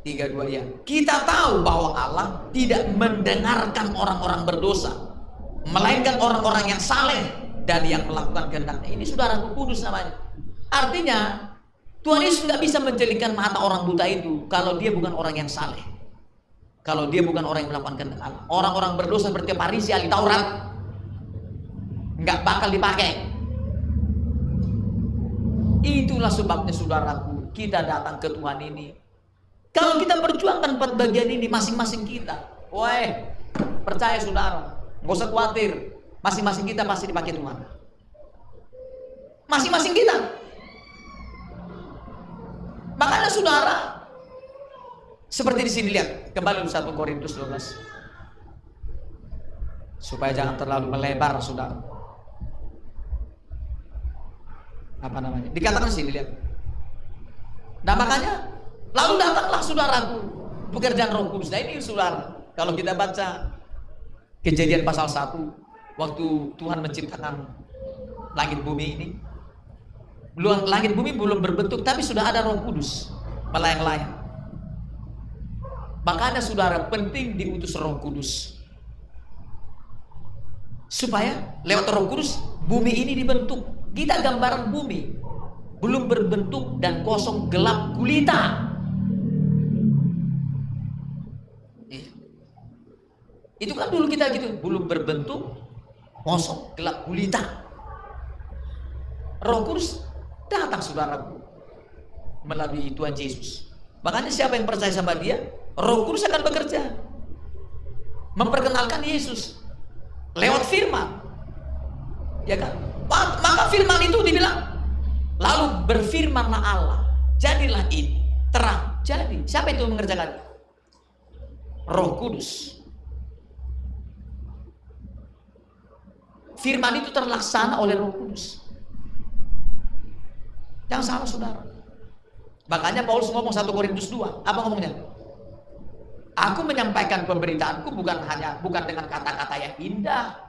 32 ya. Kita tahu bahwa Allah tidak mendengarkan orang-orang berdosa, melainkan orang-orang yang saleh dan yang melakukan kehendaknya. Ini Saudara kudus namanya. Artinya Tuhan Yesus nggak bisa menjelikan mata orang buta itu kalau dia bukan orang yang saleh, kalau dia bukan orang yang melakukan kehendak Allah. Orang-orang berdosa seperti Farisi, ahli Taurat nggak bakal dipakai. Itulah sebabnya saudaraku, kita datang ke Tuhan ini. Kalau kita perjuangkan 4 bagian ini masing-masing kita, woi, percaya saudara, nggak usah khawatir, masing-masing kita pasti dipakai Tuhan. Masing-masing kita. Makanya saudara, seperti di sini lihat, kembali di 1 Korintus 12. Supaya jangan terlalu melebar, saudara. Apa namanya? Dikatakan sini lihat. Nah makanya lalu datanglah saudaraku pekerjaan Roh Kudus. Nah ini saudara, kalau kita baca Kejadian pasal 1, waktu Tuhan menciptakan langit bumi ini, langit bumi belum berbentuk, tapi sudah ada Roh Kudus melayang-layang. Makanya saudara, penting diutus Roh Kudus supaya lewat Roh Kudus bumi ini dibentuk. Kita gambaran bumi belum berbentuk dan kosong, gelap gulita. Itu kan dulu kita gitu, belum berbentuk, kosong, gelap gulita. Roh Kudus datang saudaraku melalui Tuhan Yesus. Makanya siapa yang percaya sama dia, Roh Kudus akan bekerja memperkenalkan Yesus lewat firman, ya kan? Maka firman itu dibilang, lalu berfirmanlah Allah, jadilah ini terang. Jadi siapa itu mengerjakan? Roh Kudus. Firman itu terlaksana oleh Roh Kudus. Jangan salah saudara. Makanya Paulus ngomong 1 Korintus 2. Apa ngomongnya? Aku menyampaikan pemberitaanku bukan dengan kata-kata yang indah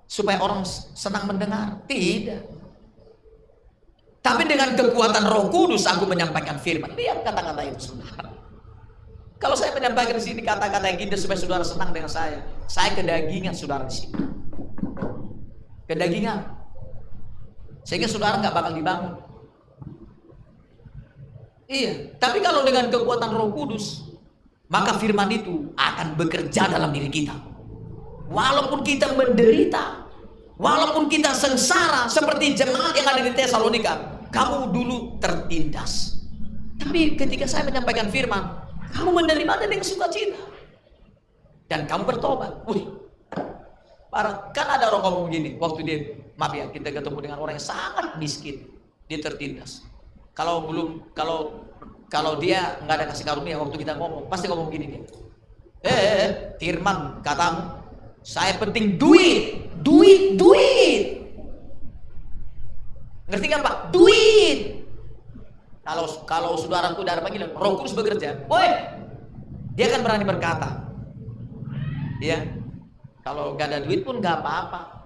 supaya orang senang mendengar. Tidak. Tapi dengan kekuatan Roh Kudus aku menyampaikan firman. Lihat kata-kata itu saudara. Kalau saya menyampaikan di sini kata-kata yang indah supaya saudara senang dengan saya kedagingan saudara di sini. Kedagingan. Sehingga saudara nggak bakal dibangun. Iya. Tapi kalau dengan kekuatan Roh Kudus, maka firman itu akan bekerja dalam diri kita. Walaupun kita menderita, walaupun kita sengsara seperti jemaat yang ada di Tesalonika, kamu dulu tertindas. Tapi ketika saya menyampaikan firman, kamu menerimanya dengan sukacita dan kamu bertobat. Kan ada orang ngomong begini, waktu dia, maaf ya, kita ketemu dengan orang yang sangat miskin, dia tertindas. Kalau dia nggak ada kasih karunia, waktu kita ngomong, pasti ngomong gini dia. Firman katamu, saya penting duit. Ngerti kan Pak? Duit. Kalau saudaraku darah panggilan, Roh Kudus bekerja, dia akan berani berkata, ya, kalau gak ada duit pun gak apa-apa.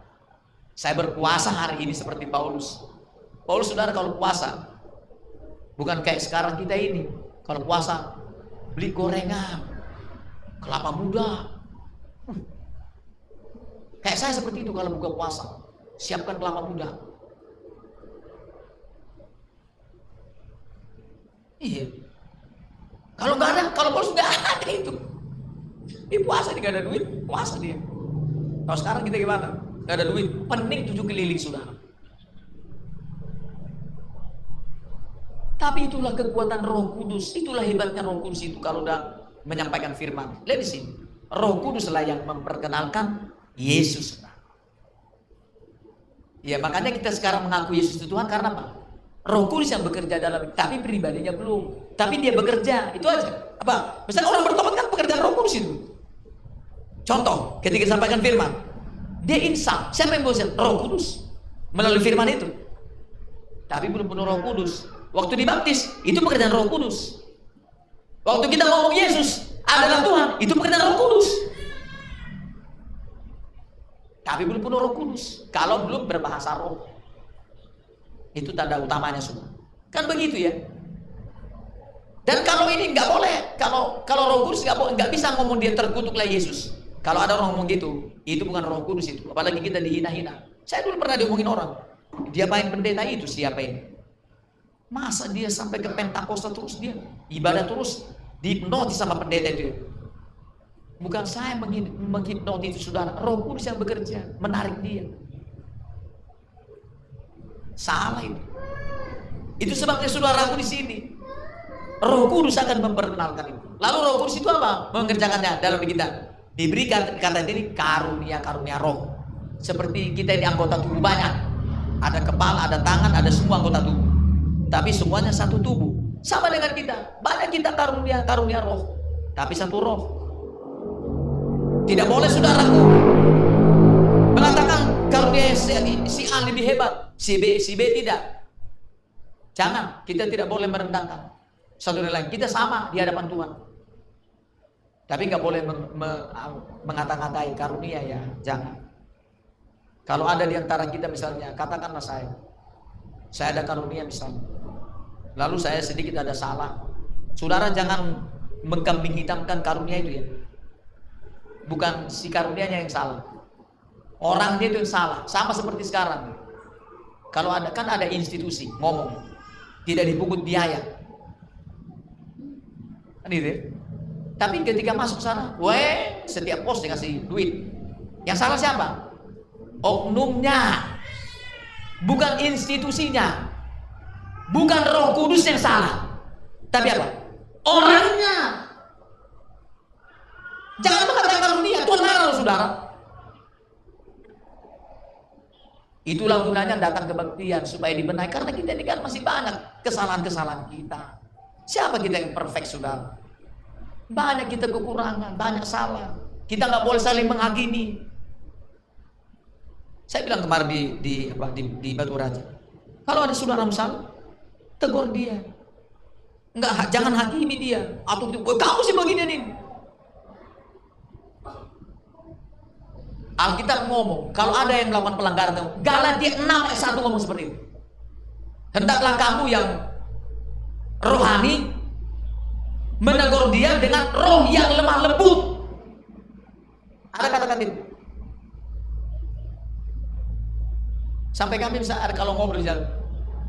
Saya berpuasa hari ini seperti Paulus. Saudara kalau puasa, bukan kayak sekarang kita ini. Kalau puasa, beli gorengan, kelapa muda. Kayak saya seperti itu kalau buka puasa, siapkan kelapa muda. Iya. Kalau nggak ada, kalau Paulus nggak ada itu. Dia puasa, dia nggak ada duit, puasa dia. Kalau sekarang kita gimana? Nggak ada duit, pening 7 keliling saudara. Tapi itulah kekuatan Roh Kudus, itulah hebatnya Roh Kudus itu kalau udah menyampaikan firman. Lihat di sini, Roh Kudus lah yang memperkenalkan Yesus. Ya makanya kita sekarang mengaku Yesus itu Tuhan karena apa? Roh Kudus yang bekerja dalam, tapi pribadinya belum. Tapi dia bekerja, itu aja. Apa? Misalnya orang bertobat kan pekerjaan Roh Kudus itu. Contoh, ketika disampaikan firman, Dia insaf. Siapa yang bosan? Roh Kudus. Melalui firman itu. Tapi belum penuh Roh Kudus. Waktu dibaptis, itu pekerjaan Roh Kudus. Waktu kita ngomong Yesus adalah Tuhan, itu pekerjaan Roh Kudus. Tapi belum penuh Roh Kudus. Kalau belum berbahasa roh, itu tanda utamanya semua. Kan begitu ya. Dan kalau ini nggak boleh, kalau Roh Kudus nggak bisa ngomong dia terkutuklah Yesus. Kalau ada orang ngomong gitu, itu bukan Roh Kudus itu. Apalagi kita dihina-hina. Saya dulu pernah diomongin orang, dia main pendeta itu siapa ini? Masa dia sampai ke Pentakosta terus dia ibadah terus, dihipnotis sama pendeta itu. Bukan saya menghipnotis saudara, Roh Kudus yang bekerja, menarik dia. Salah itu. Itu sebabnya saudaraku di sini. Roh Kudus akan memperkenalkan itu. Lalu Roh Kudus itu apa? Mengerjakannya dalam kita. Diberikan kata ini karunia roh. Seperti kita ini anggota tubuh banyak. Ada kepala, ada tangan, ada semua anggota tubuh. Tapi semuanya satu tubuh. Sama dengan kita. Banyak kita karunia roh. Tapi satu roh. Tidak boleh saudaraku mengatakan karunia si A lebih hebat, si B tidak. Jangan, kita tidak boleh merendahkan satu dan lain. Kita sama di hadapan Tuhan. Tapi nggak boleh mengata-ngatai karunia ya, jangan. Kalau ada di antara kita misalnya, katakanlah saya ada karunia misalnya, lalu saya sedikit ada salah, saudara jangan mengkambing hitamkan karunia itu ya. Bukan si karunianya yang salah, orang dia itu yang salah. Sama seperti sekarang, kalau ada institusi ngomong tidak dipungut biaya, kan gitu ya? Tapi ketika masuk sana, setiap pos dikasih duit. Yang salah siapa? Oknumnya, bukan institusinya, bukan Roh Kudus yang salah, tapi apa? Orangnya. Jangan mengatakan karunia, Tuhan marah saudara. Itulah gunanya datang kebaktian supaya dibenahi, karena kita ini kan masih banyak kesalahan-kesalahan kita. Siapa kita yang perfect saudara? Banyak kita kekurangan, banyak salah. Kita nggak boleh saling menghakimi. Saya bilang kemarin di Batu Raja, kalau ada saudara salah, tegur dia. Jangan hakimi dia. Atau kamu sih begini nih. Alkitab ngomong, kalau ada yang melakukan pelanggaran, Galatia 6 ayat 1 ngomong seperti itu. Hendaklah kamu yang rohani menegur dia dengan roh yang lemah lembut. Ada kata-kata itu. Sampai kami bisa kalau ngobrol di jalan,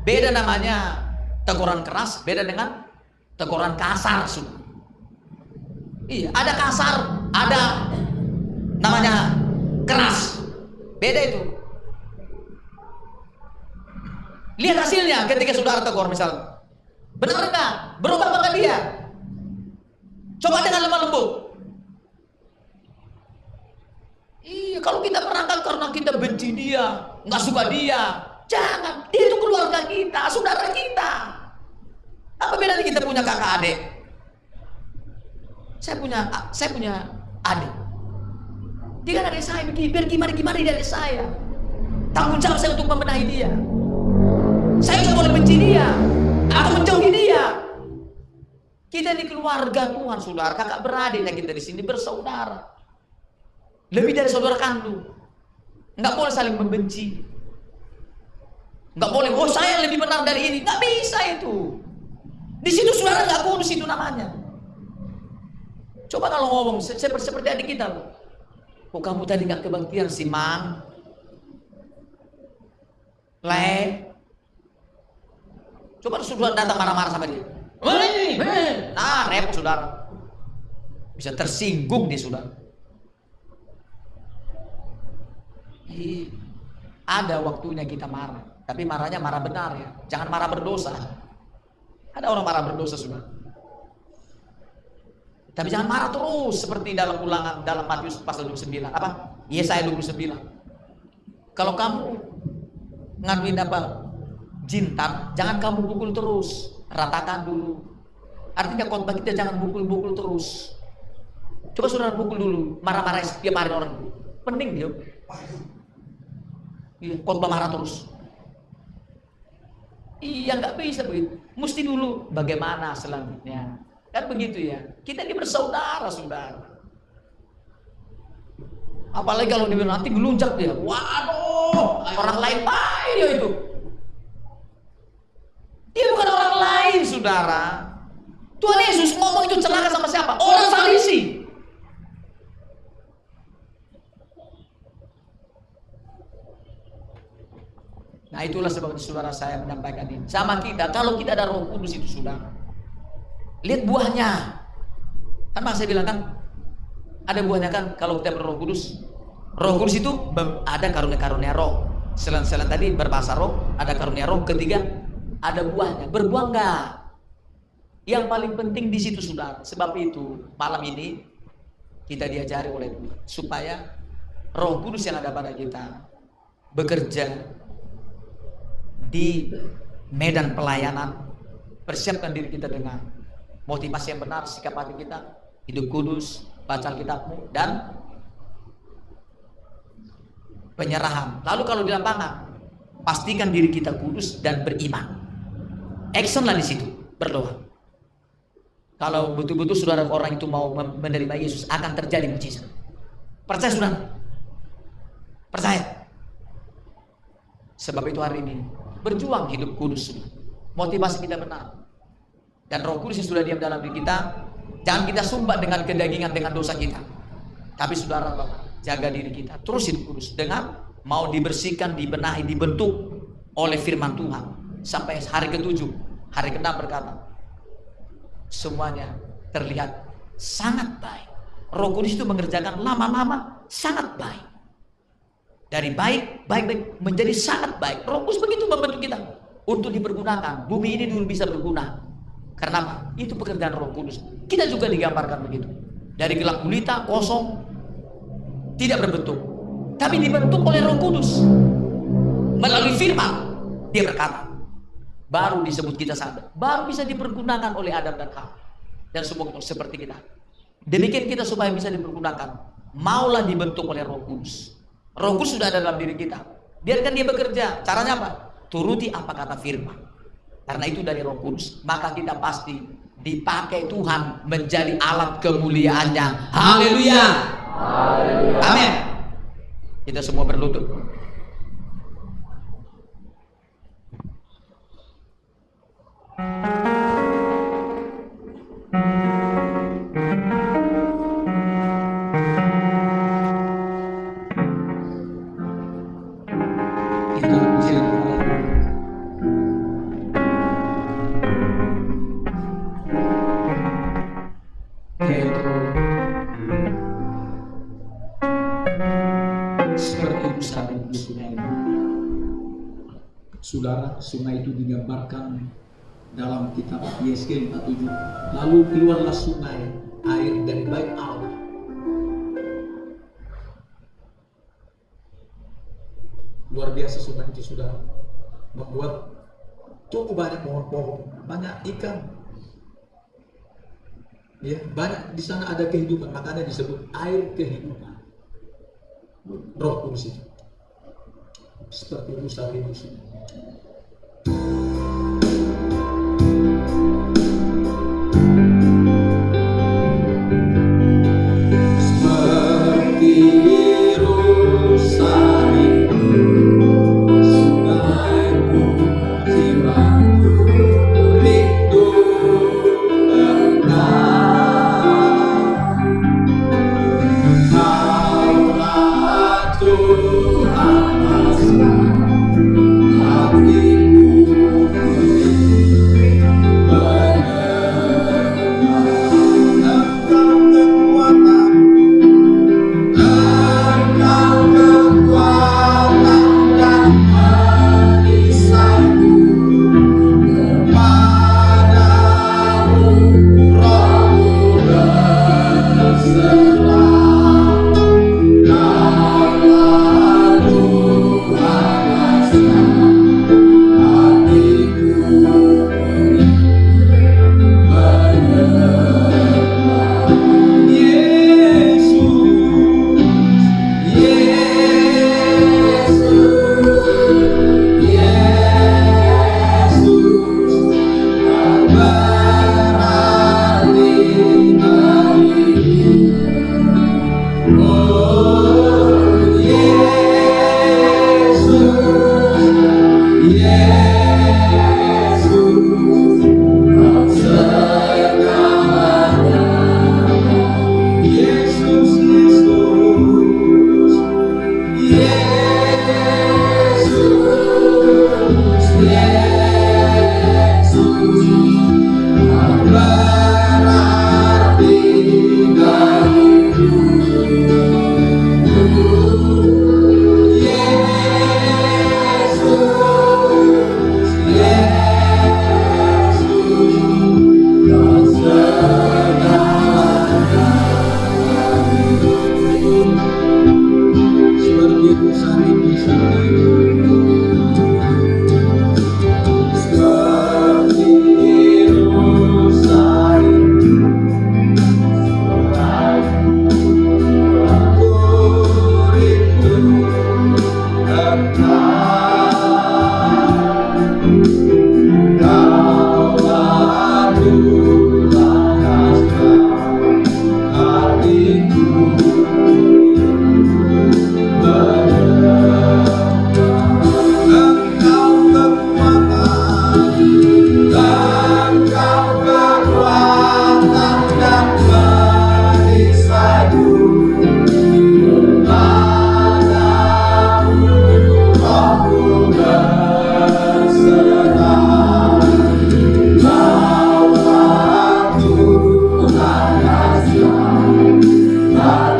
beda namanya teguran keras, beda dengan teguran kasar. Iya, ada kasar, ada namanya keras, beda itu. Lihat hasilnya ketika saudara tegur misalnya, benar enggak? Berubah enggak dia? Coba dengan lemah lembut. Iya, kalau kita merangkak karena kita benci dia, nggak suka dia, jangan. Dia itu keluarga kita, saudara kita. Apa bedanya kita punya kakak adik? Saya punya adik. Dia kan adik saya, biar gimana dia adik saya. Tanggung jawab saya untuk membenahi dia. Saya nggak boleh benci dia atau menjauhi dia. Kita di keluarga Tuhan, saudara, kakak beradik yang kita di sini bersaudara. Lebih dari saudara kandung. Nggak boleh saling membenci. Nggak boleh, oh saya lebih benar dari ini. Nggak bisa itu. Di situ saudara nggak kudus itu namanya. Coba kalau ngomong seperti adik kita. Oh kamu tadi nggak kebaktian sih Mang. Coba saudara datang marah-marah sama dia. Nah repot saudara. Bisa tersinggung dia saudara. Ada waktunya kita marah, tapi marahnya marah benar ya, jangan marah berdosa. Ada orang marah berdosa sudah, tapi jangan marah terus seperti dalam Ulangan, dalam Matius pasal 29 apa? Yesaya 29. Kalau kamu ngaduin jintan, jangan kamu pukul terus, ratakan dulu. Artinya khotbah kita jangan pukul terus. Coba saudara pukul dulu, marah-marah setiap hari orang, pening dia. Iya, khotbah marah terus. Iya, nggak bisa begitu. Mesti dulu bagaimana selanjutnya. Kan begitu ya. Kita ini bersaudara, saudara. Apalagi kalau dia nanti gelunjak dia. Waduh, orang lain baik dia itu. Dia bukan orang lain, saudara. Tuhan Yesus ngomong itu celaka sama siapa? Orang Farisi. Nah, itulah sebabnya saudara saya menyampaikan ini. Sama kita, kalau kita ada Roh Kudus itu, saudara, lihat buahnya. Kan Mas saya bilang kan, ada buahnya kan kalau kita berRoh Kudus. Roh Kudus itu ada karunia-karunia roh. Selain tadi berbahasa roh, ada karunia roh. Ketiga, ada buahnya. Berbuah enggak? Yang paling penting di situ, saudara. Sebab itu malam ini kita diajari oleh Tuhan supaya Roh Kudus yang ada pada kita bekerja di medan pelayanan. Persiapkan diri kita dengan motivasi yang benar, sikap hati kita, hidup kudus, baca Alkitabmu, dan penyerahan. Lalu kalau di lapangan, pastikan diri kita kudus dan beriman. Action lah di situ, berdoa. Kalau betul-betul saudara orang itu mau menerima Yesus, akan terjadi mujizat. Percaya saudara? Percaya. Sebab itu hari ini berjuang hidup kudus, motivasi kita benar, dan Roh Kudus yang sudah diam dalam diri kita. Jangan kita sumbat dengan kedagingan, dengan dosa kita. Tapi saudara, jaga diri kita, terus hidup kudus dengan mau dibersihkan, dibenahi, dibentuk oleh firman Tuhan sampai hari ke-7. Hari ke-6 berkata, semuanya terlihat sangat baik. Roh Kudus itu mengerjakan lama-lama sangat baik. Dari baik menjadi sangat baik. Roh Kudus begitu membentuk kita untuk dipergunakan. Bumi ini dulu bisa berguna. Karena apa? Itu pekerjaan Roh Kudus. Kita juga digambarkan begitu. Dari gelap gulita, kosong, tidak berbentuk, tapi dibentuk oleh Roh Kudus melalui firman. Dia berkata, baru disebut kita sadar, baru bisa dipergunakan oleh Adam dan Hawa dan semua seperti kita. Demikian kita supaya bisa dipergunakan, maulah dibentuk oleh Roh Kudus. Roh Kudus sudah ada dalam diri kita. Biarkan dia bekerja. Caranya apa? Turuti apa kata firman. Karena itu dari Roh Kudus, maka kita pasti dipakai Tuhan menjadi alat kemuliaannya. Haleluya. Amin. Kita semua berlutut. Saudara, sungai itu digambarkan dalam kitab Yeskel 47. Lalu keluarlah sungai air dari bait Allah. Luar biasa sungai itu, saudara, membuat tumbuh banyak pohon-pohon, banyak ikan. Ya, banyak di sana ada kehidupan, makanya disebut air kehidupan. Roh Kudus itu seperti Musa di musim. Hatiku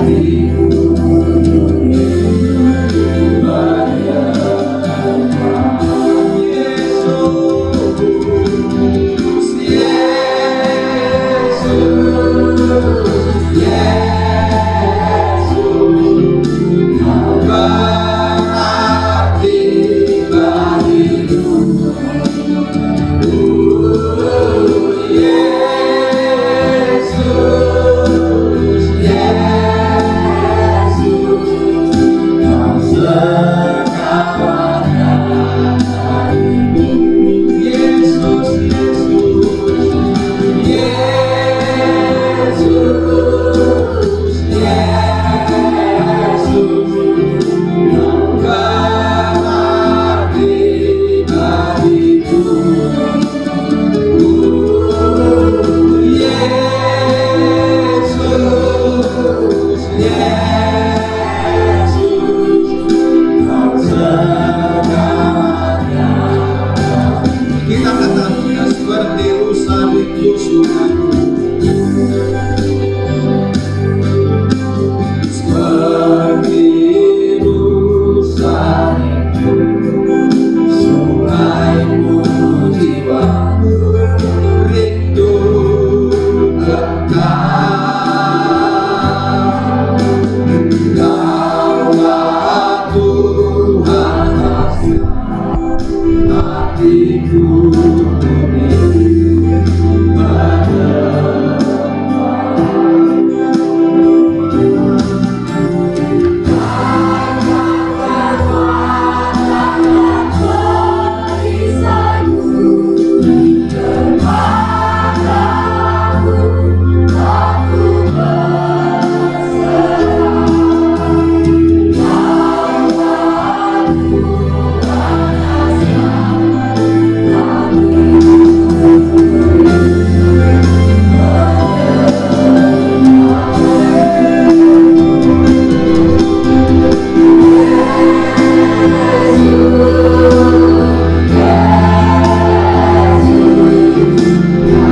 Yesus,